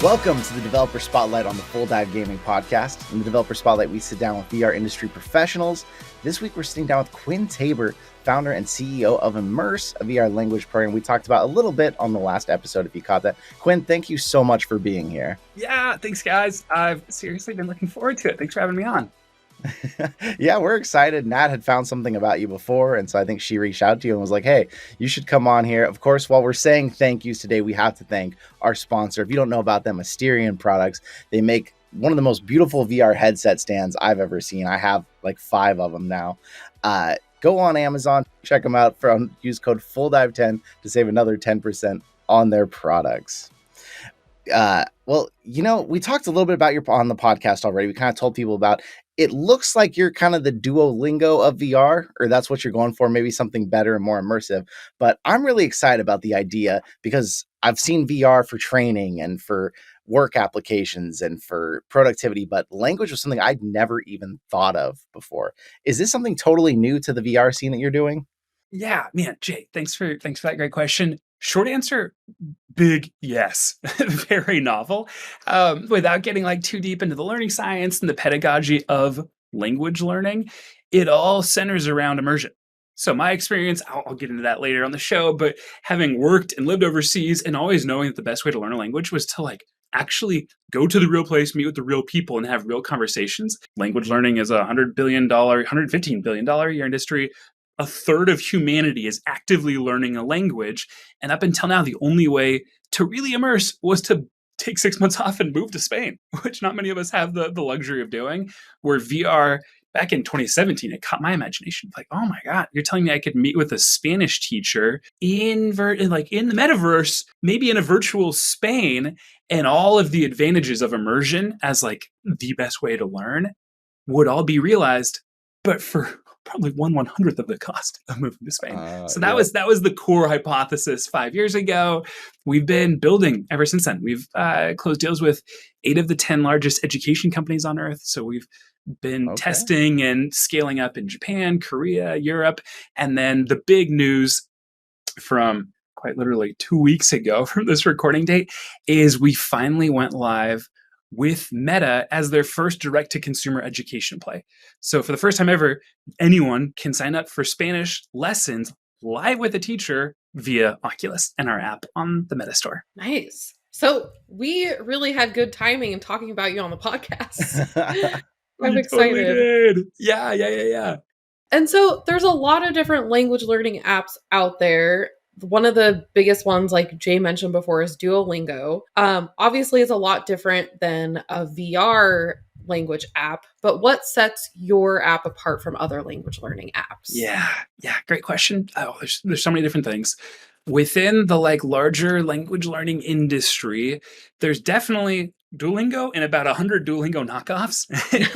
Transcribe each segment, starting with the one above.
Welcome to the Developer Spotlight on the Full Dive Gaming Podcast. In the Developer Spotlight, we sit down with VR industry professionals. This week, we're sitting down with Quinn Taber, founder and CEO of IMMERSE, a VR language program we talked about a little bit on the last episode, if you caught that. Quinn, thank you so much for being here. Yeah, thanks, guys. I've seriously been looking forward to it. Thanks for having me on. Yeah, we're excited. Nat had found something about you before, and so I think she reached out to you and was like, hey, you should come on here. Of course, while we're saying thank yous today, we have to thank our sponsor. If you don't know about them, Asterion Products, they make one of the most beautiful VR headset stands I've ever seen. I have like 5 of them now. Go on Amazon, check them out. Use code FULLDIVE10 to save another 10% on their products. Well, you know, we talked a little bit about you on the podcast already. We kind of told people about it. Looks like you're kind of the Duolingo of VR, or that's what you're going for, maybe something better and more immersive. But I'm really excited about the idea because I've seen VR for training and for work applications and for productivity, but language was something I'd never even thought of before. Is this something totally new to the VR scene that you're doing? Yeah, man, Jay, thanks for that great question. Short answer, big yes. Very novel. Without getting like too deep into the learning science and the pedagogy of language learning, it all centers around immersion. So my experience, I'll get into that later on the show, but having worked and lived overseas and always knowing that the best way to learn a language was to like actually go to the real place, meet with the real people and have real conversations. Language learning is a $115 billion a year industry. A third of humanity is actively learning a language. And up until now, the only way to really immerse was to take 6 months off and move to Spain, which not many of us have the luxury of doing. Where VR, back in 2017, it caught my imagination. Like, oh my God, you're telling me I could meet with a Spanish teacher in the metaverse, maybe in a virtual Spain, and all of the advantages of immersion as like the best way to learn would all be realized, but for probably 1/100th of the cost of moving to Spain. So that was the core hypothesis 5 years ago. We've been building ever since then. We've closed deals with 8 of the 10 largest education companies on earth. So we've been testing and scaling up in Japan, Korea, Europe. And then the big news from quite literally 2 weeks ago from this recording date is we finally went live with Meta as their first direct-to-consumer education play. So for the first time ever, anyone can sign up for Spanish lessons live with a teacher via Oculus and our app on the Meta store. Nice. So we really had good timing in talking about you on the podcast. I'm excited. Totally did. Yeah. And so there's a lot of different language learning apps out there. One of the biggest ones, like Jay mentioned before, is Duolingo. Obviously, it's a lot different than a VR language app, but what sets your app apart from other language learning apps? Yeah, great question. Oh, there's so many different things. Within the like larger language learning industry, there's definitely Duolingo and about 100 Duolingo knockoffs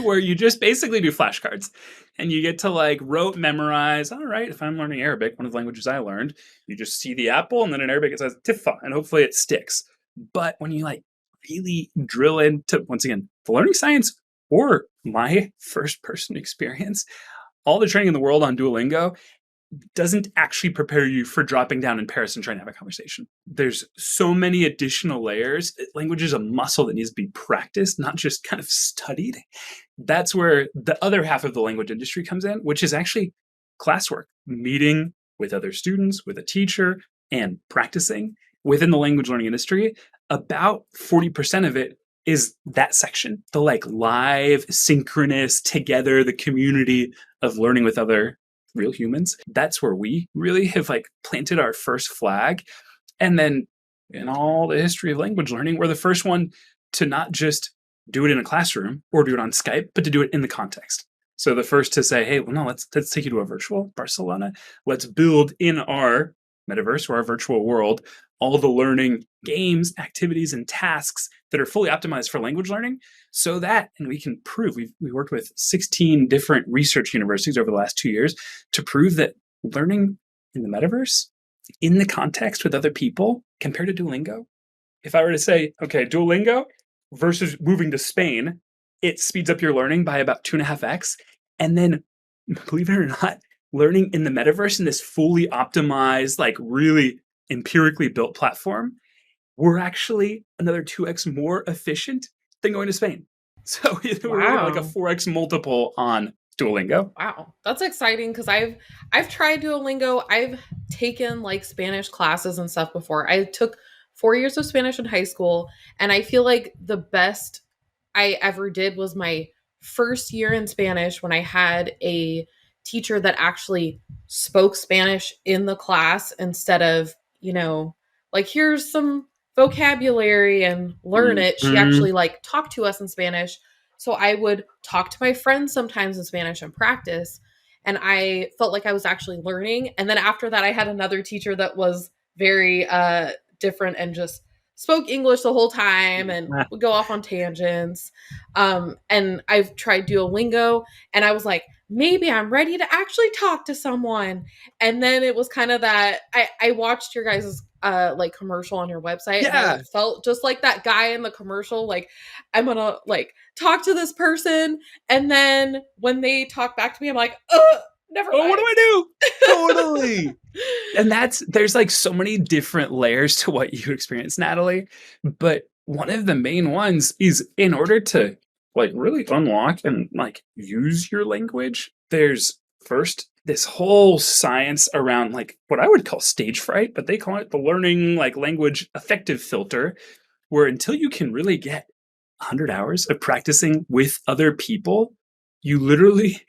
where you just basically do flashcards and you get to like rote memorize. All right, if I'm learning Arabic, one of the languages I learned, you just see the apple and then in Arabic it says tifa and hopefully it sticks. But when you like really drill into, once again, the learning science or my first person experience, all the training in the world on Duolingo doesn't actually prepare you for dropping down in Paris and trying to have a conversation. There's so many additional layers. Language is a muscle that needs to be practiced, not just kind of studied. That's where the other half of the language industry comes in, which is actually classwork, meeting with other students, with a teacher, and practicing. Within the language learning industry, about 40% of it is that section, the like live, synchronous, together, the community of learning with other real humans. That's where we really have like planted our first flag. And then in all the history of language learning, we're the first one to not just do it in a classroom or do it on Skype, but to do it in the context. So the first to say, hey, well, no, let's take you to a virtual Barcelona. Let's build in our metaverse or our virtual world all the learning games, activities, and tasks that are fully optimized for language learning so that, and we can prove, we worked with 16 different research universities over the last 2 years to prove that learning in the metaverse, in the context with other people, compared to Duolingo, if I were to say, okay, Duolingo versus moving to Spain, it speeds up your learning by about 2.5x. And then, believe it or not, learning in the metaverse in this fully optimized, like really empirically built platform were actually another 2x more efficient than going to Spain. So we're looking at like a Wow. 4x multiple on Duolingo. Wow, that's exciting because I've tried Duolingo. I've taken like Spanish classes and stuff before. I took 4 years of Spanish in high school, and I feel like the best I ever did was my first year in Spanish when I had a teacher that actually spoke Spanish in the class instead of, like here's some vocabulary and learn it. She Mhm. actually like talked to us in Spanish. So I would talk to my friends sometimes in Spanish and practice. And I felt like I was actually learning. And then after that, I had another teacher that was very different and just spoke English the whole time and would go off on tangents. And I've tried Duolingo, and I was like, maybe I'm ready to actually talk to someone. And then it was kind of that I watched your guys' like commercial on your website, and I Yeah. like felt just like that guy in the commercial, like I'm gonna like talk to this person, and then when they talk back to me, I'm like, never Oh, what mind. do I do? Totally. And there's like so many different layers to what you experience, Natalie. But one of the main ones is in order to like really unlock and like use your language, there's first this whole science around like what I would call stage fright, but they call it the learning like language affective filter, where until you can really get 100 hours of practicing with other people, you literally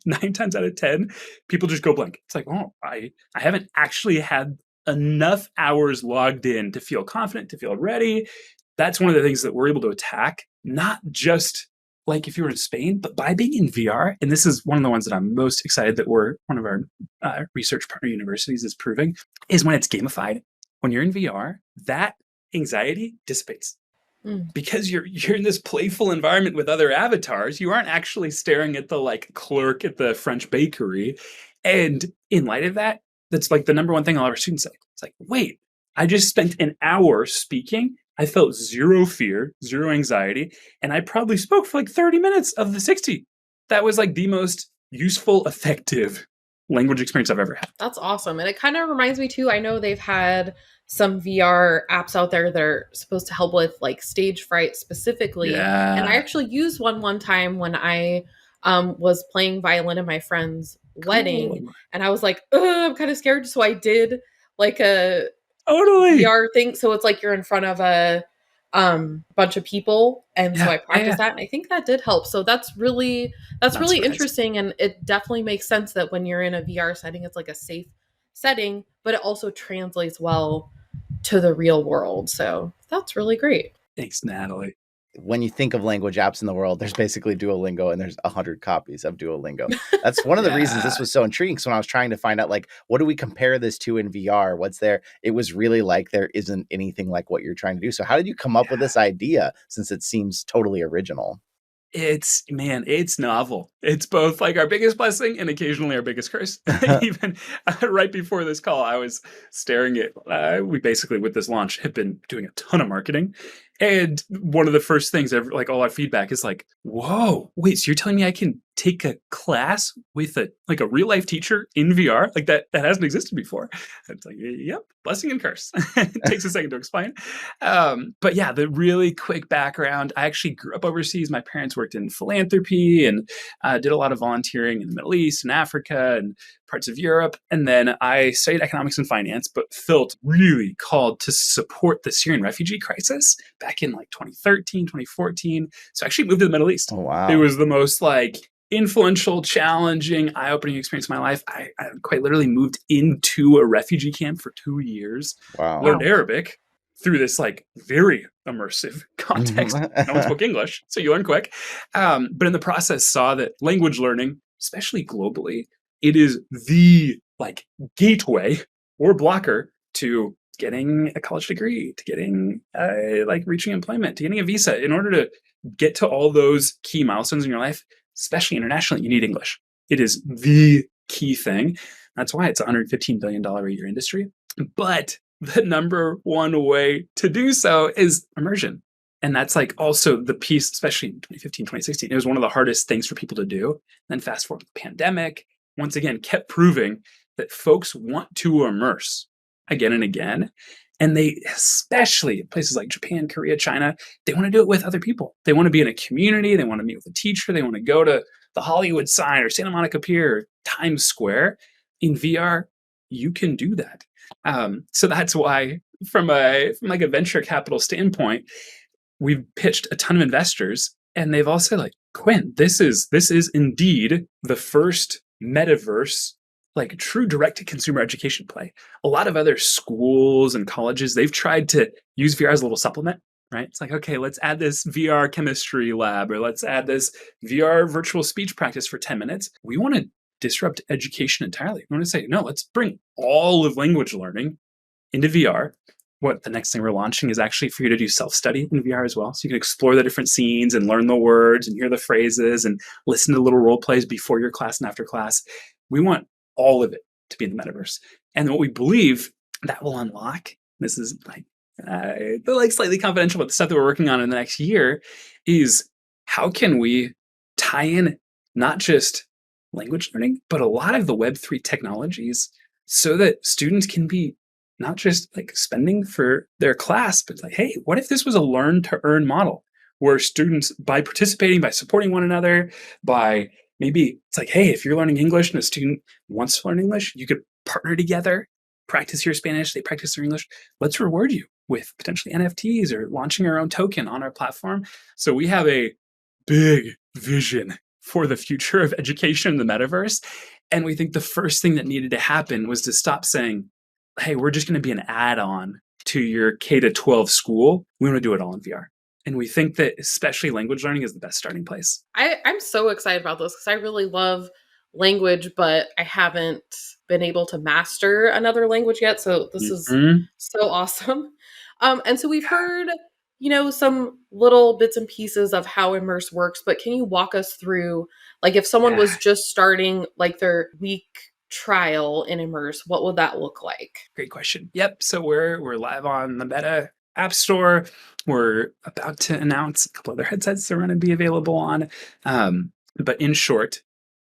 9 times out of 10, people just go blank. It's like, oh, I haven't actually had enough hours logged in to feel confident, to feel ready. That's one of the things that we're able to attack, not just like if you were in Spain, but by being in VR. And this is one of the ones that I'm most excited that one of our research partner universities is proving, is when it's gamified. When you're in VR, that anxiety dissipates because you're in this playful environment with other avatars. You aren't actually staring at the like clerk at the French bakery. And in light of that, that's like the number one thing all our students say. It's like, wait, I just spent an hour speaking. I felt zero fear, zero anxiety, and I probably spoke for like 30 minutes of the 60. That was like the most useful, effective language experience I've ever had. That's awesome. And it kind of reminds me too, I know they've had some VR apps out there that are supposed to help with like stage fright specifically. And I Yeah. actually used one time when I was playing violin in my friend's wedding. Cool. And I was like, I'm kind of scared. So I did like a Totally. VR thing. So it's like you're in front of a bunch of people. And so I practiced that. And I think that did help. So that's really interesting. And it definitely makes sense that when you're in a VR setting, it's like a safe setting, but it also translates well to the real world. So that's really great. Thanks, Natalie. When you think of language apps in the world, there's basically Duolingo, and there's 100 copies of Duolingo. That's one of the reasons this was so intriguing. So when I was trying to find out, like, what do we compare this to in VR? What's there? It was really like there isn't anything like what you're trying to do. So how did you come up with this idea, since it seems totally original? It's novel. It's both like our biggest blessing and occasionally our biggest curse. Even right before this call, I was staring at, we basically with this launch have been doing a ton of marketing. And one of the first things, like all our feedback is like, whoa, wait, so you're telling me I can take a class with a real life teacher in VR? Like that hasn't existed before. It's like, yep, blessing and curse. It takes a second to explain. But yeah, the really quick background, I actually grew up overseas. My parents worked in philanthropy and did a lot of volunteering in the Middle East and Africa and parts of Europe. And then I studied economics and finance, but felt really called to support the Syrian refugee crisis back in like 2013, 2014. So I actually moved to the Middle East. Oh, wow. It was the most like influential, challenging, eye-opening experience of my life. I quite literally moved into a refugee camp for 2 years. Wow. Learned Arabic through this like very immersive context. No one spoke English, so you learn quick. But in the process saw that language learning, especially globally, it is the like gateway or blocker to getting a college degree, to getting like reaching employment, to getting a visa. In order to get to all those key milestones in your life, especially internationally, you need English. It is the key thing. That's why it's a $115 billion a year industry. But the number one way to do so is immersion. And that's like also the piece, especially in 2015, 2016, it was one of the hardest things for people to do. And then fast forward to the pandemic, once again, kept proving that folks want to immerse. again and again. And they, especially places like Japan, Korea, China, they want to do it with other people. They want to be in a community. They want to meet with a teacher. They want to go to the Hollywood sign or Santa Monica Pier or Times Square. In VR, you can do that. So that's why, from like a venture capital standpoint, we've pitched a ton of investors, and they've all said, like, Quinn, this is indeed the first metaverse, like true direct to consumer education play. A lot of other schools and colleges, they've tried to use VR as a little supplement, right? It's like, okay, let's add this VR chemistry lab, or let's add this VR virtual speech practice for 10 minutes. We want to disrupt education entirely. We want to say, no, let's bring all of language learning into VR. What the next thing we're launching is actually for you to do self-study in VR as well. So you can explore the different scenes and learn the words and hear the phrases and listen to little role plays before your class and after class. We want all of it to be in the metaverse. And what we believe that will unlock, this is like slightly confidential, but the stuff that we're working on in the next year, is how can we tie in not just language learning, but a lot of the Web3 technologies, so that students can be not just like spending for their class, but like, hey, what if this was a learn to earn model where students, by participating, by supporting one another, by maybe it's like, hey, if you're learning English and a student wants to learn English, you could partner together, practice your Spanish, they practice their English. Let's reward you with potentially NFTs or launching our own token on our platform. So we have a big vision for the future of education in the metaverse. And we think the first thing that needed to happen was to stop saying, hey, we're just going to be an add-on to your K-12 school. We want to do it all in VR. And we think that especially language learning is the best starting place. I'm so excited about this because I really love language, but I haven't been able to master another language yet. So this is so awesome. And so we've heard, some little bits and pieces of how Immerse works, but can you walk us through, like, if someone was just starting like their week trial in Immerse, what would that look like? Great question. Yep. So we're live on the Meta App Store. We're about to announce a couple other headsets that are going to be available on. But in short,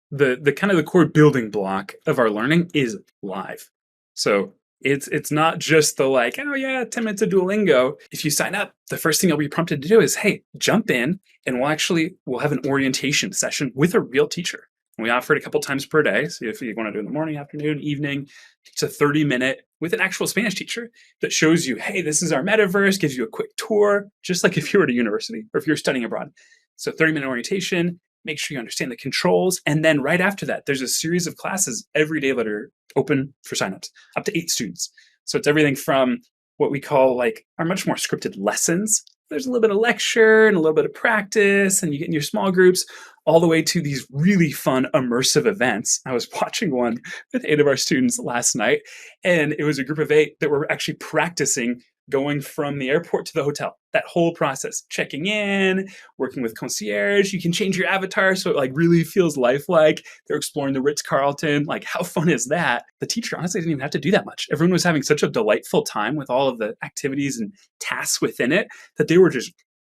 the kind of the core building block of our learning is live. So it's not just the like, oh yeah, 10 minutes of Duolingo. If you sign up, the first thing you'll be prompted to do is, hey, jump in, and we'll have an orientation session with a real teacher. We offer it a couple times per day. So if you want to do it in the morning, afternoon, evening, it's a 30-minute with an actual Spanish teacher that shows you, hey, this is our metaverse, gives you a quick tour, just like if you were at a university or if you're studying abroad. So 30-minute orientation, make sure you understand the controls. And then right after that, there's a series of classes every day that are open for signups, up to 8 students. So it's everything from what we call like our much more scripted lessons. There's a little bit of lecture and a little bit of practice, and you get in your small groups, all the way to these really fun immersive events. I was watching one with 8 of our students last night, and it was a group of 8 that were actually practicing going from the airport to the hotel. That whole process, checking in, working with concierge. You can change your avatar so it like really feels lifelike. They're exploring the Ritz-Carlton. Like, how fun is that? The teacher honestly didn't even have to do that much. Everyone was having such a delightful time with all of the activities and tasks within it that they were just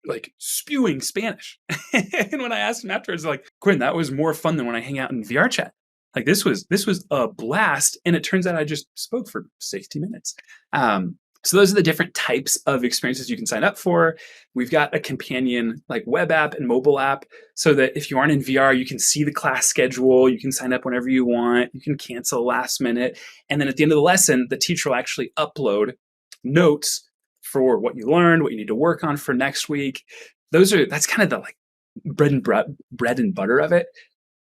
like spewing Spanish. And when I asked him afterwards, like, Quinn, that was more fun than when I hang out in VR chat. Like, this was a blast. And it turns out I just spoke for 60 minutes. So those are the different types of experiences you can sign up for. We've got a companion like web app and mobile app, so that if you aren't in VR, you can see the class schedule. You can sign up whenever you want. You can cancel last minute. And then at the end of the lesson, the teacher will actually upload notes for what you learned, what you need to work on for next week. That's kind of the like bread and butter of it.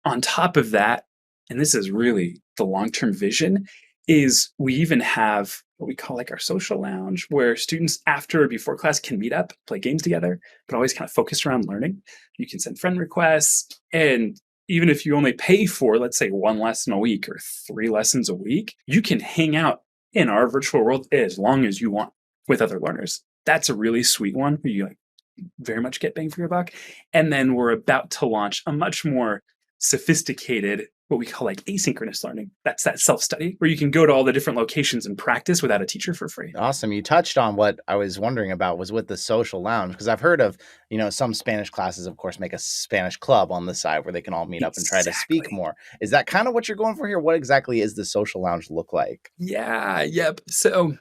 On top of that, and this is really the long-term vision, is we even have what we call like our social lounge, where students after or before class can meet up, play games together, but always kind of focused around learning. You can send friend requests. And even if you only pay for, let's say, 1 lesson a week or 3 lessons a week, you can hang out in our virtual world as long as you want with other learners. That's a really sweet one where you like very much get bang for your buck. And then we're about to launch a much more sophisticated what we call like asynchronous learning. That's that self-study where you can go to all the different locations and practice without a teacher for free. Awesome. You touched on what I was wondering about was with the social lounge, because I've heard of, some Spanish classes, of course, make a Spanish club on the side where they can all meet up and try to speak more. Is that kind of what you're going for here? What exactly is the social lounge look like? Yeah, yep. So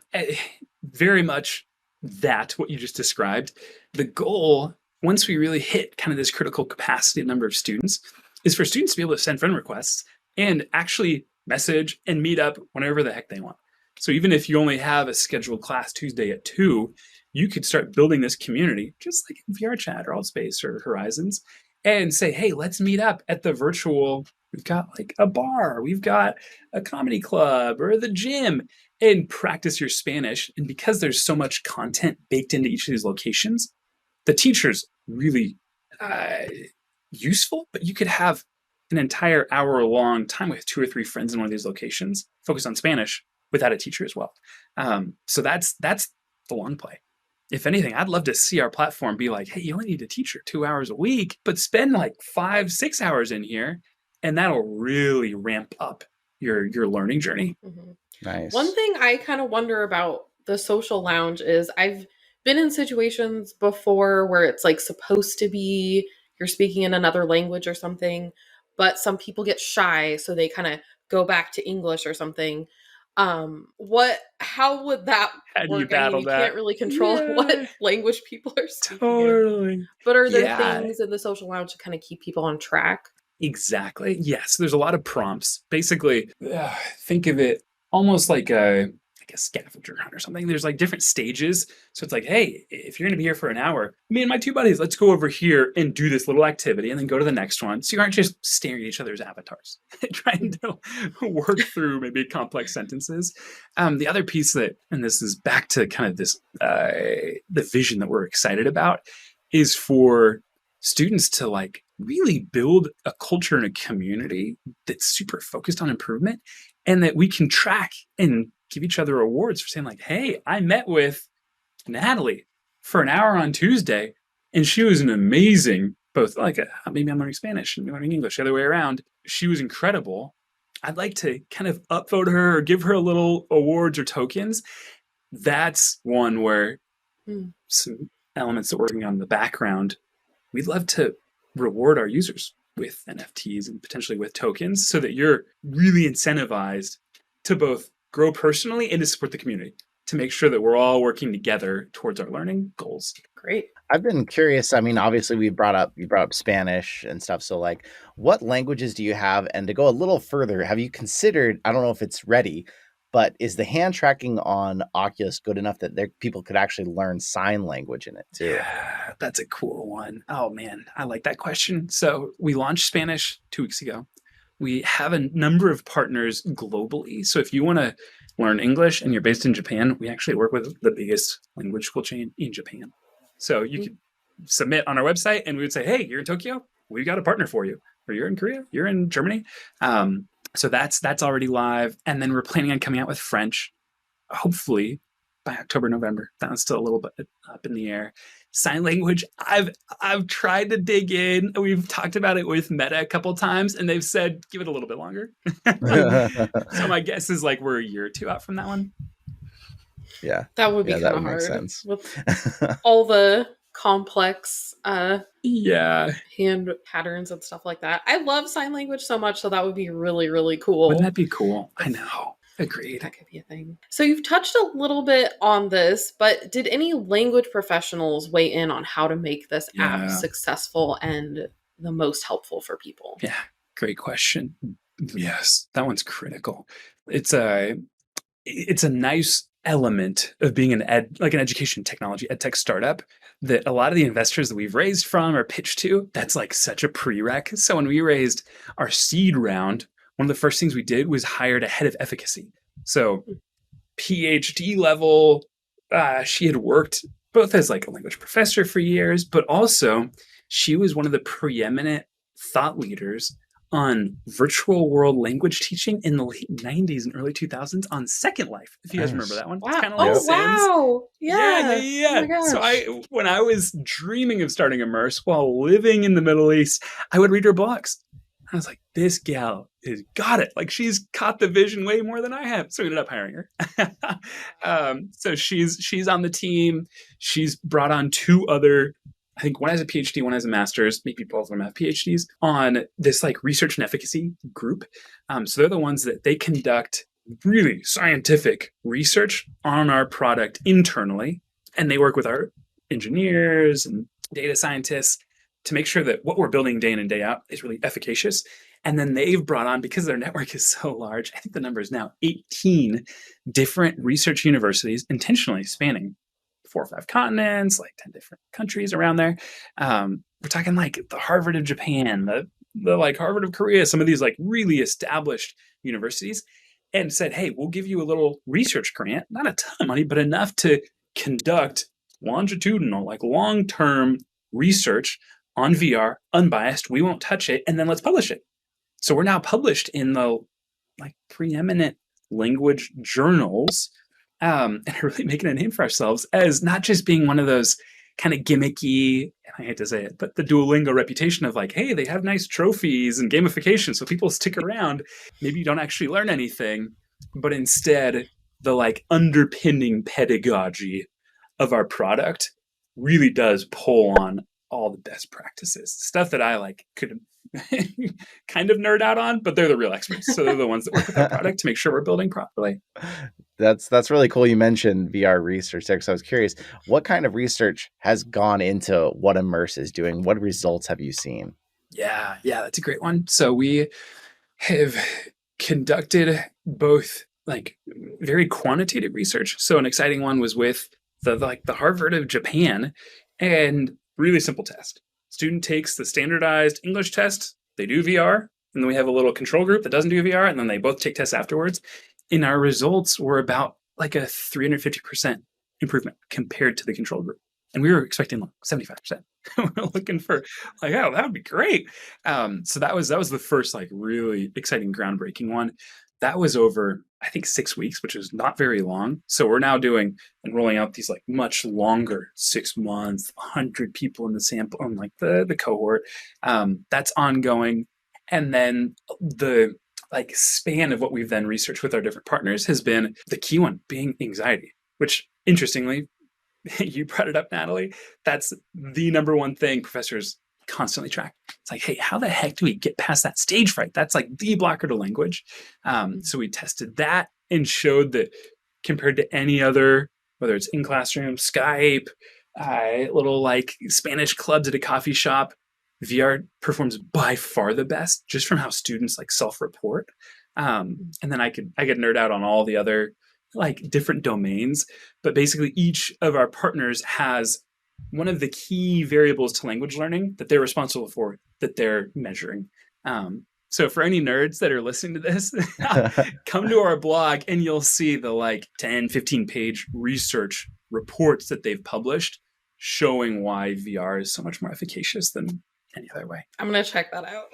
very much that what you just described. The goal, once we really hit kind of this critical capacity number of students, is for students to be able to send friend requests and actually message and meet up whenever the heck they want. So even if you only have a scheduled class Tuesday at 2, you could start building this community, just like in VR Chat or Altspace or Horizons, and say, hey, let's meet up at the virtual, we've got like a bar, we've got a comedy club or the gym, and practice your Spanish. And because there's so much content baked into each of these locations, the teacher's really useful, but you could have an entire hour-long time with 2 or 3 friends in one of these locations, focus on Spanish without a teacher as well. So that's the long play. If anything, I'd love to see our platform be like, hey, you only need a teacher 2 hours a week, but spend like 5-6 hours in here, and that'll really ramp up your learning journey. Mm-hmm. Nice. One thing I kind of wonder about the social lounge is I've been in situations before where it's like supposed to be you're speaking in another language or something, but some people get shy, so they kind of go back to English or something. How would that work? I mean, you can't really control what language people are speaking. Totally. But are there things in the social lounge to kind of keep people on track? Exactly. Yes. There's a lot of prompts. Basically, think of it almost like a scavenger hunt or something. There's like different stages. So it's like, hey, if you're going to be here for an hour, me and my 2 buddies, let's go over here and do this little activity and then go to the next one. So you aren't just staring at each other's avatars, trying to work through maybe complex sentences. The other piece and this is back to kind of this, the vision that we're excited about, is for students to like really build a culture and a community that's super focused on improvement, and that we can track and give each other awards for saying like, hey, I met with Natalie for an hour on Tuesday, and she was an amazing, both like maybe I'm learning Spanish and learning English, the other way around. She was incredible. I'd like to kind of upvote her or give her a little awards or tokens. That's one where some elements that we're working on in the background, we'd love to reward our users with NFTs and potentially with tokens so that you're really incentivized to both grow personally and to support the community, to make sure that we're all working together towards our learning goals. Great. I've been curious. I mean, obviously you brought up Spanish and stuff. So like, what languages do you have? And to go a little further, have you considered, I don't know if it's ready, but is the hand tracking on Oculus good enough that people could actually learn sign language in it too? Yeah, that's a cool one. Oh man, I like that question. So we launched Spanish 2 weeks ago. We have a number of partners globally. So if you want to learn English and you're based in Japan, we actually work with the biggest language school chain in Japan. So you could submit on our website and we would say, hey, you're in Tokyo, we've got a partner for you. Or you're in Korea, you're in Germany. So that's already live. And then we're planning on coming out with French, hopefully by October, November. That's still a little bit up in the air. Sign language, I've tried to dig in. We've talked about it with Meta a couple times, and they've said, give it a little bit longer. So my guess is like we're a year or 2 out from that one. Yeah. That would be kind of hard. Make sense. With all the complex hand patterns and stuff like that. I love sign language so much, so that would be really, really cool. Wouldn't that be cool? I know. Agreed. That could be a thing. So you've touched a little bit on this, but did any language professionals weigh in on how to make this app successful and the most helpful for people? Yeah, great question. Yes, that one's critical. It's a nice element of being an education technology ed tech startup that a lot of the investors that we've raised from or pitched to, that's like such a prereq. So when we raised our seed round, one of the first things we did was hired a head of efficacy. So PhD level, she had worked both as like a language professor for years, but also she was one of the preeminent thought leaders on virtual world language teaching in the late 90s and early 2000s on Second Life, if you guys remember that one. Wow. It's kind of like Sims. Wow. Yeah. Oh my gosh. So when I was dreaming of starting Immerse while living in the Middle East, I would read her books. I was like, this gal has got it. Like she's caught the vision way more than I have. So we ended up hiring her. So she's on the team. She's brought on two other, I think one has a PhD, one has a master's, maybe both of them have PhDs, on this like research and efficacy group. So they're the ones that they conduct really scientific research on our product internally. And they work with our engineers and data scientists to make sure that what we're building day in and day out is really efficacious. And then they've brought on, because their network is so large, I think the number is now 18 different research universities, intentionally spanning 4 or 5 continents, like 10 different countries around there. We're talking like the Harvard of Japan, the like Harvard of Korea, some of these like really established universities, and said, hey, we'll give you a little research grant, not a ton of money, but enough to conduct longitudinal, like long-term research on VR, unbiased. We won't touch it, and then let's publish it. So we're now published in the like preeminent language journals, and are really making a name for ourselves as not just being one of those kind of gimmicky, I hate to say it, but the Duolingo reputation of like, hey, they have nice trophies and gamification, so people stick around. Maybe you don't actually learn anything, but instead the like underpinning pedagogy of our product really does pull on all the best practices, stuff that I like could kind of nerd out on, but they're the real experts. So they're the ones that work with our product to make sure we're building properly. That's really cool. You mentioned VR research there, because I was curious, what kind of research has gone into what Immerse is doing? What results have you seen? Yeah, that's a great one. So we have conducted both like very quantitative research. So an exciting one was with the Harvard of Japan, and really simple test. Student takes the standardized English test, they do VR, and then we have a little control group that doesn't do VR, and then they both take tests afterwards. And our results were about like a 350% improvement compared to the control group. And we were expecting like 75%. We're looking for like, oh, that would be great. So that was the first like really exciting groundbreaking one. That was over, I think, 6 weeks, which is not very long. So we're now doing and rolling out these like much longer 6 months, 100 people in the sample, on like the cohort. That's ongoing. And then the like span of what we've then researched with our different partners has been the key one being anxiety, which interestingly, you brought it up, Natalie. That's the number one thing professors constantly track. It's like, hey, how the heck do we get past that stage fright? That's like the blocker to language. So we tested that and showed that compared to any other, whether it's in classroom, Skype, little like Spanish clubs at a coffee shop, VR performs by far the best, just from how students like self-report. And then I could nerd out on all the other like different domains, but basically each of our partners has one of the key variables to language learning that they're responsible for, that they're measuring. So for any nerds that are listening to this, come to our blog and you'll see the like 10, 15 page research reports that they've published showing why VR is so much more efficacious than any other way. I'm going to check that out.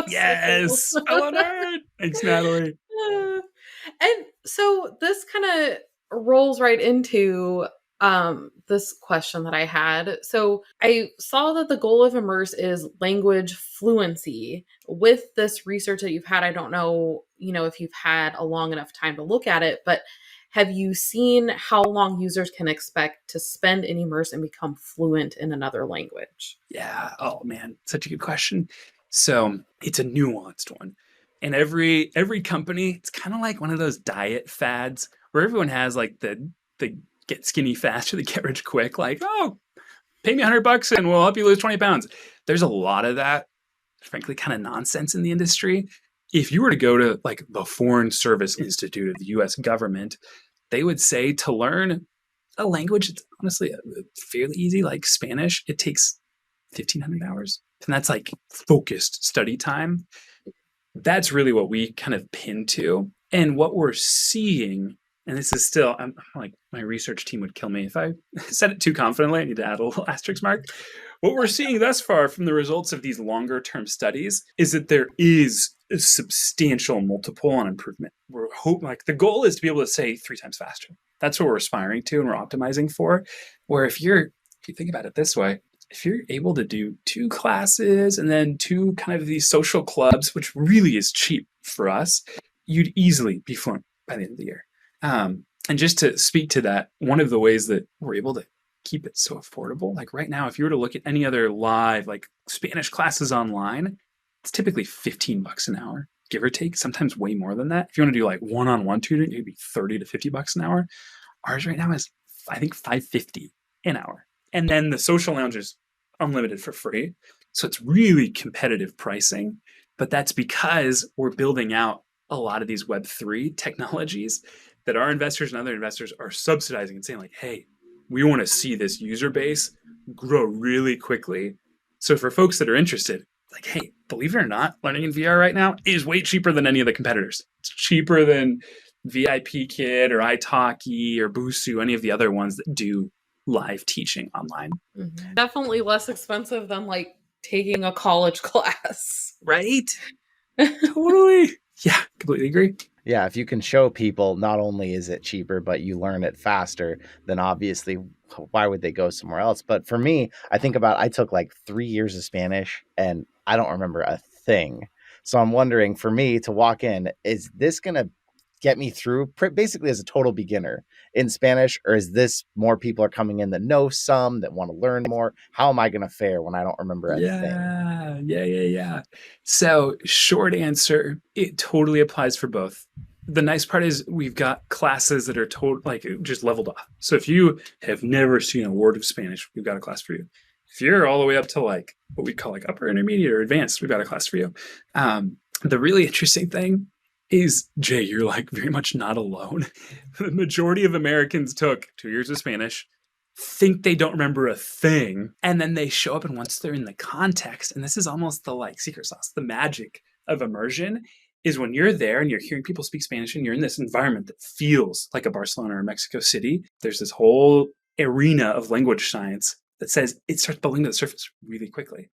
Yes. So cool. Fellow nerd. Thanks, Natalie. And so this kind of rolls right into this question that I had. So I saw that the goal of Immerse is language fluency. With this research that you've had, I don't know, if you've had a long enough time to look at it, but have you seen how long users can expect to spend in Immerse and become fluent in another language? Yeah. Oh man, such a good question. So it's a nuanced one. And every company, it's kind of like one of those diet fads where everyone has like the get skinny fast or the get rich quick, like, oh, pay me $100 and we'll help you lose 20 pounds. There's a lot of that, frankly, kind of nonsense in the industry. If you were to go to like the Foreign Service Institute of the US government, they would say to learn a language, it's honestly fairly easy, like Spanish, it takes 1,500 hours. And that's like focused study time. That's really what we kind of pin to. And what we're seeing, and this is still, I'm like, my research team would kill me if I said it too confidently. I need to add a little asterisk mark. What we're seeing thus far from the results of these longer term studies is that there is a substantial multiple on improvement. We're like the goal is to be able to say 3 times faster. That's what we're aspiring to and we're optimizing for. Where if you think about it this way, if you're able to do 2 classes and then 2 kind of these social clubs, which really is cheap for us, you'd easily be fluent by the end of the year. And just to speak to that, one of the ways that we're able to keep it so affordable, like right now, if you were to look at any other live like Spanish classes online, it's typically $15 an hour, give or take, sometimes way more than that. If you want to do like one-on-one tutoring, it'd be $30 to $50 an hour. Ours right now is, I think, $5.50 an hour. And then the social lounge is unlimited for free. So it's really competitive pricing. But that's because we're building out a lot of these Web3 technologies that our investors and other investors are subsidizing and saying like, hey, we want to see this user base grow really quickly. So for folks that are interested, like, hey, believe it or not, learning in VR right now is way cheaper than any of the competitors. It's cheaper than VIP Kid or italki or Busu, any of the other ones that do live teaching online. Mm-hmm. Definitely less expensive than like taking a college class. Right? Totally. Yeah, completely agree. Yeah, if you can show people not only is it cheaper, but you learn it faster, then obviously why would they go somewhere else? But for me, I think about I took like 3 years of Spanish and I don't remember a thing. So I'm wondering for me to walk in, is this going to get me through basically as a total beginner in Spanish, or is this more people are coming in that know some, that want to learn more? How am I going to fare when I don't remember a thing? Yeah. So short answer, it totally applies for both. The nice part is we've got classes that are like just leveled off. So if you have never seen a word of Spanish, we've got a class for you. If you're all the way up to like what we call like upper intermediate or advanced, we've got a class for you. The really interesting thing is, Jay, you're like very much not alone. The majority of Americans took 2 years of Spanish, think they don't remember a thing, and then they show up, and once they're in the context, and this is almost the like secret sauce, the magic of immersion, is when you're there and you're hearing people speak Spanish and you're in this environment that feels like a Barcelona or Mexico City, there's this whole arena of language science that says it starts bubbling to the surface really quickly.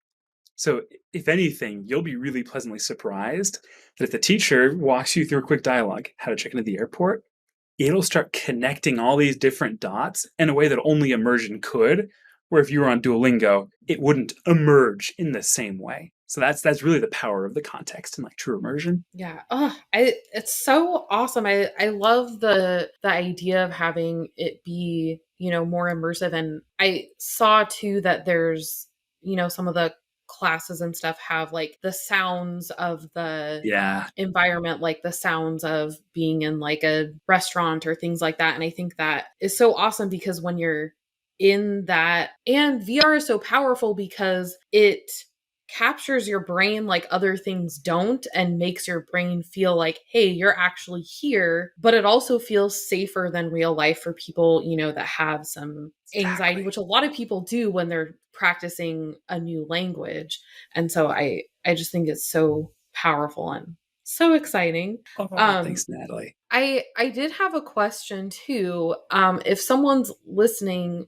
So if anything, you'll be really pleasantly surprised that if the teacher walks you through a quick dialogue, how to check into the airport, it'll start connecting all these different dots in a way that only immersion could, where if you were on Duolingo, it wouldn't emerge in the same way. So that's really the power of the context and like true immersion. Yeah. It's so awesome. I love the idea of having it be, more immersive. And I saw too that there's, some of the classes and stuff have like the sounds of the environment, like the sounds of being in like a restaurant or things like that. And I think that is so awesome because when you're in that, and VR is so powerful because it captures your brain like other things don't and makes your brain feel like, hey, you're actually here. But it also feels safer than real life for people, that have some anxiety, which a lot of people do when they're practicing a new language. And so I just think it's so powerful and so exciting. Thanks, Natalie. I did have a question too. If someone that's listening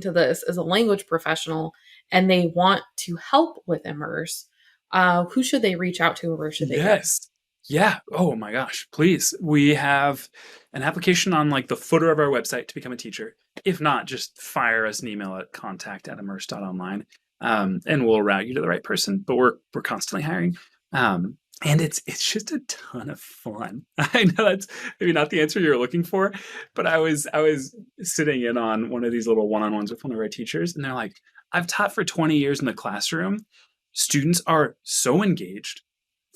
to this is a language professional and they want to help with Immerse, who should they reach out to, or where should they go? Yeah. Oh my gosh, please. We have an application on like the footer of our website to become a teacher. If not, just fire us an email at contact@immerse.online, and we'll route you to the right person. But we're constantly hiring. And it's just a ton of fun. I know that's maybe not the answer you're looking for, but I was sitting in on one of these little one-on-ones with one of our teachers, and they're like, I've taught for 20 years in the classroom. Students are so engaged.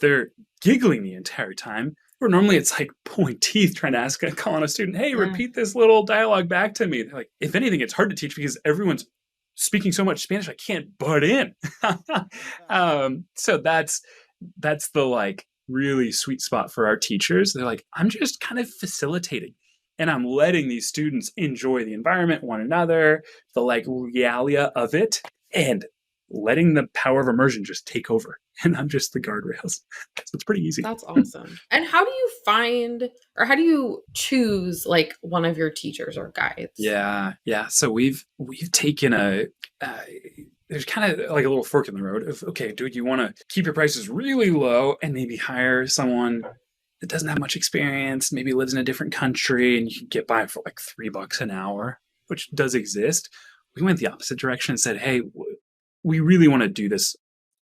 They're giggling the entire time. Where normally it's like pulling teeth trying to call on a student, hey, repeat this little dialogue back to me. They're like, if anything, it's hard to teach because everyone's speaking so much Spanish, I can't butt in. So that's the like really sweet spot for our teachers. They're like, I'm just kind of facilitating and I'm letting these students enjoy the environment, one another, the like realia of it, and letting the power of immersion just take over. And I'm just the guardrails. So it's pretty easy. That's awesome. And how do you find, or how do you choose like one of your teachers or guides? Yeah. So we've taken there's kind of like a little fork in the road of, okay, dude, you want to keep your prices really low and maybe hire someone that doesn't have much experience, maybe lives in a different country, and you can get by for like $3 an hour, which does exist. we went the opposite direction and said, hey, we really want to do this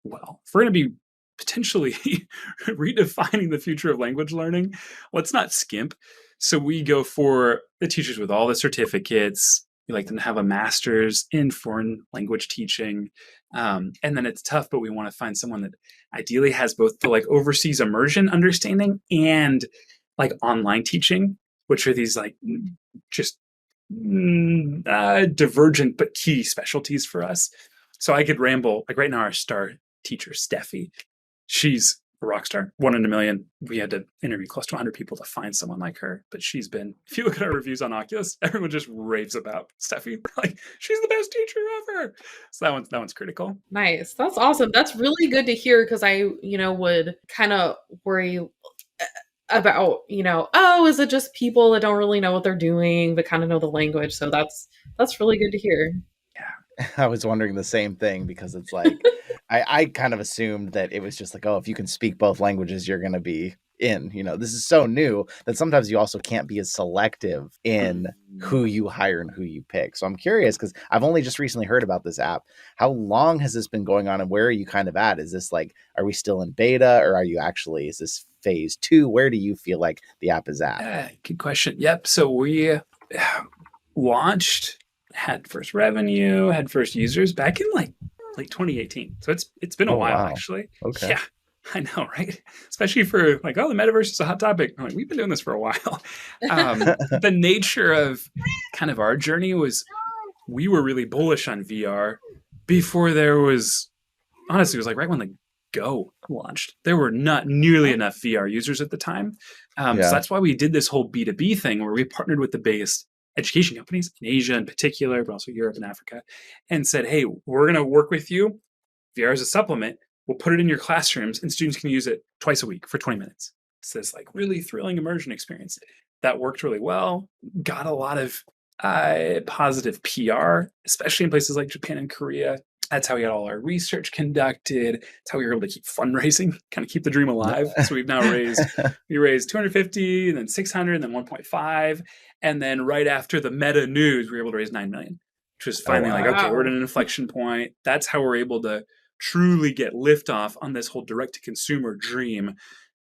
well. If we're going to be potentially redefining the future of language learning, let's not skimp. So we go for the teachers with all the certificates. We like them to have a master's in foreign language teaching. And then it's tough, but we want to find someone that ideally has both the like overseas immersion understanding and like online teaching, which are these like just divergent but key specialties for us. So I could ramble. Like right now, our star teacher, Steffi, she's a rock star, 1 in a million. We had to interview close to 100 people to find someone like her. But she's been, if you look at our reviews on Oculus, everyone just raves about Steffi. Like, she's the best teacher ever. So that one's critical. Nice. That's awesome. That's really good to hear, because I, would kind of worry about, oh, is it just people that don't really know what they're doing but kind of know the language? So that's really good to hear. I was wondering the same thing, because it's like I kind of assumed that it was just like, oh, if you can speak both languages, you're going to be in. This is so new that sometimes you also can't be as selective in who you hire and who you pick. So I'm curious, because I've only just recently heard about this app. How long has this been going on, and where are you kind of at? Is this like, are we still in beta, or is this phase 2? Where do you feel like the app is at? Good question. Yep. So we launched, had first revenue, had first users back in like 2018. So it's been a while, wow. Actually. Okay. Yeah, I know, right? Especially for like, oh, the metaverse is a hot topic. I'm like, we've been doing this for a while. The nature of kind of our journey was, we were really bullish on VR before there was, honestly, it was like right when the Go launched. There were not nearly enough VR users at the time. So that's why we did this whole B2B thing, where we partnered with the biggest education companies in Asia in particular, but also Europe and Africa, and said, hey, we're going to work with you. VR is a supplement. We'll put it in your classrooms, and students can use it twice a week for 20 minutes. It's this like really thrilling immersion experience. That worked really well, got a lot of positive PR, especially in places like Japan and Korea. That's how we got all our research conducted. That's how we were able to keep fundraising, kind of keep the dream alive. So we've now raised 250, and then 600, and then 1.5. And then right after the meta news, we were able to raise 9 million, which was finally like, okay, we're at an inflection point. That's how we're able to truly get liftoff on this whole direct to consumer dream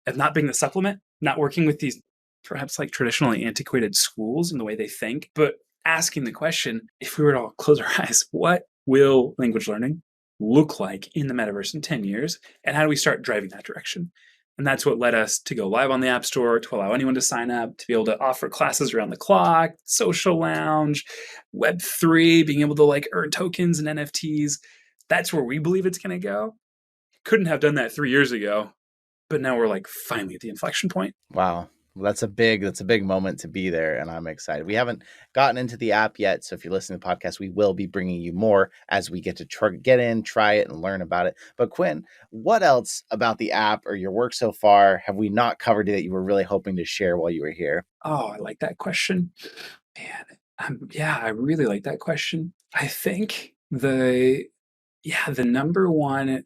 of not being the supplement, not working with these perhaps like traditionally antiquated schools in the way they think, but asking the question, if we were to all close our eyes, what will language learning look like in the metaverse in 10 years? And how do we start driving that direction? And that's what led us to go live on the App Store, to allow anyone to sign up, to be able to offer classes around the clock, social lounge, Web3, being able to like earn tokens and NFTs. That's where we believe it's going to go. Couldn't have done that 3 years ago, but now we're like finally at the inflection point. Wow. Well, that's a big moment to be there, and I'm excited. We haven't gotten into the app yet, so if you're listening to the podcast, we will be bringing you more as we get to get in, try it, and learn about it. But Quinn, what else about the app or your work so far have we not covered that you were really hoping to share while you were here? Oh, I like that question, man. I really like that question. I think the number one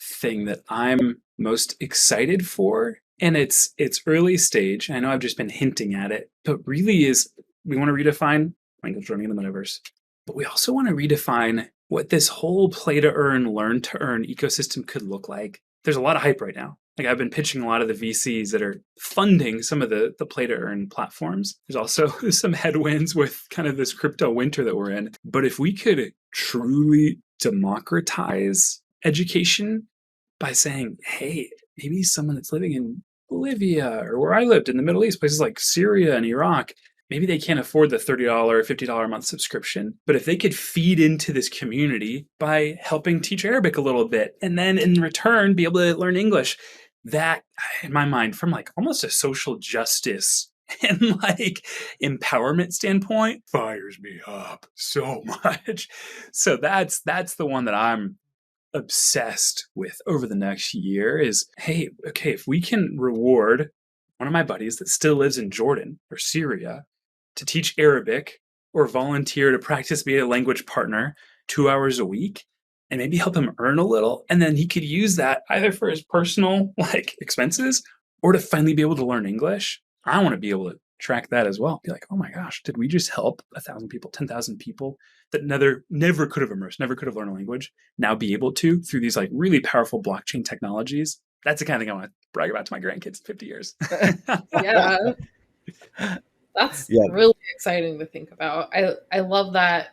thing that I'm most excited for, and it's early stage, I know I've just been hinting at it, but really is, we want to redefine language learning in the metaverse. But we also want to redefine what this whole play to earn, learn to earn ecosystem could look like. There's a lot of hype right now. Like, I've been pitching a lot of the VCs that are funding some of the play to earn platforms. There's also some headwinds with kind of this crypto winter that we're in. But if we could truly democratize education by saying, hey, maybe someone that's living in Bolivia or where I lived in the Middle East, places like Syria and Iraq, maybe they can't afford the $30 or $50 a month subscription. But if they could feed into this community by helping teach Arabic a little bit, and then in return be able to learn English, that, in my mind, from like almost a social justice and like empowerment standpoint, fires me up so much. So that's the one that I'm obsessed with over the next year is, hey, okay, if we can reward one of my buddies that still lives in Jordan or Syria to teach Arabic or volunteer to practice be a language partner 2 hours a week and maybe help him earn a little, and then he could use that either for his personal like expenses or to finally be able to learn English. I want to be able to track that as well. Be like, oh my gosh, did we just help 1,000 people, 10,000 people that never could have immersed, never could have learned a language, now be able to through these like really powerful blockchain technologies? That's the kind of thing I want to brag about to my grandkids in 50 years. Yeah. That's really exciting to think about. I love that,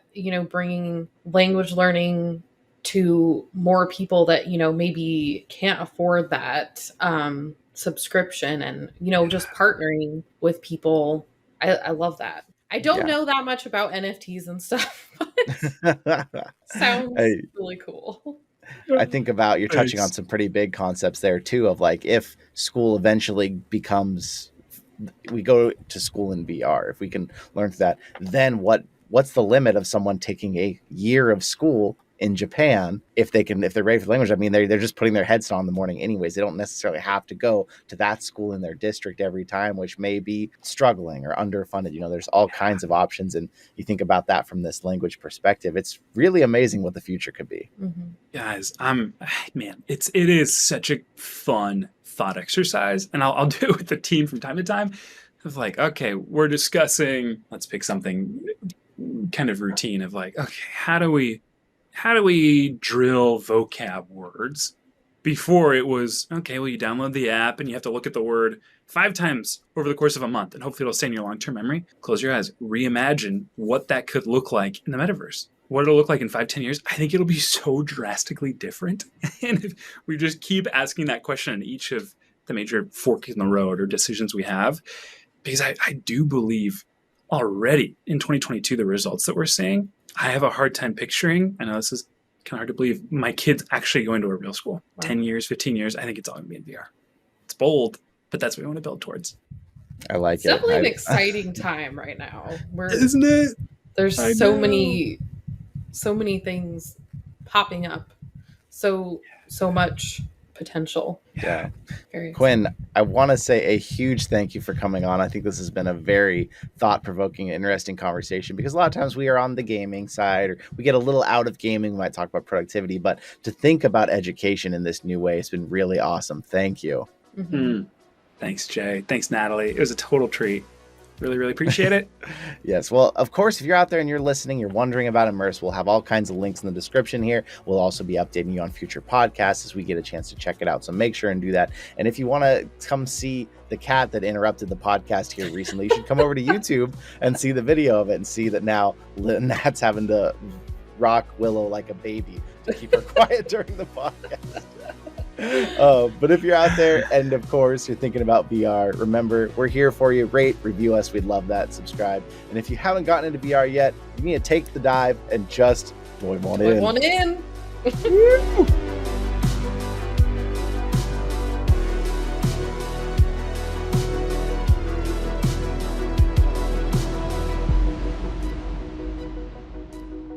bringing language learning to more people that, maybe can't afford that subscription, and, just partnering with people. I love that. I don't know that much about NFTs and stuff, but sounds really cool. I think about, you're touching on some pretty big concepts there too, of like, if school eventually becomes, we go to school in VR, if we can learn that, then what's the limit of someone taking a year of school in Japan if they're ready for the language? I mean, they're just putting their headset on in the morning anyways. They don't necessarily have to go to that school in their district every time, which may be struggling or underfunded. There's all kinds of options, and you think about that from this language perspective. It's really amazing what the future could be. Mm-hmm. Guys, it is such a fun thought exercise, and I'll do it with the team from time to time. Of like, okay, we're discussing, let's pick something kind of routine of like, okay, how do we drill vocab words? Before it was, okay, well, you download the app and you have to look at the word 5 times over the course of a month, and hopefully it'll stay in your long-term memory. Close your eyes. Reimagine what that could look like in the metaverse. What it'll look like in 5-10 years. I think it'll be so drastically different. And if we just keep asking that question in each of the major forks in the road or decisions we have, because I do believe already in 2022, the results that we're seeing, I have a hard time picturing, I know this is kind of hard to believe, my kids actually going to a real school. Wow. 10 years, 15 years, I think it's all going to be in VR. It's bold, but that's what we want to build towards. I like it's definitely an exciting time right now. Isn't it? There's so many things popping up. So much potential. Yeah. Quinn, I want to say a huge thank you for coming on. I think this has been a very thought-provoking, interesting conversation, because a lot of times we are on the gaming side, or we get a little out of gaming. We might talk about productivity, but to think about education in this new way, it's been really awesome. Thank you. Mm-hmm. Thanks, Jay. Thanks, Natalie. It was a total treat. Really, really appreciate it. Yes. Well, of course, if you're out there and you're listening, you're wondering about Immerse, we'll have all kinds of links in the description here. We'll also be updating you on future podcasts as we get a chance to check it out. So make sure and do that. And if you want to come see the cat that interrupted the podcast here recently, you should come over to YouTube and see the video of it and see that now Nat's having to rock Willow like a baby to keep her quiet during the podcast. But if you're out there and of course you're thinking about VR, remember, we're here for you. Rate, review us, we'd love that. Subscribe, and if you haven't gotten into VR yet, you need to take the dive and just dive on in.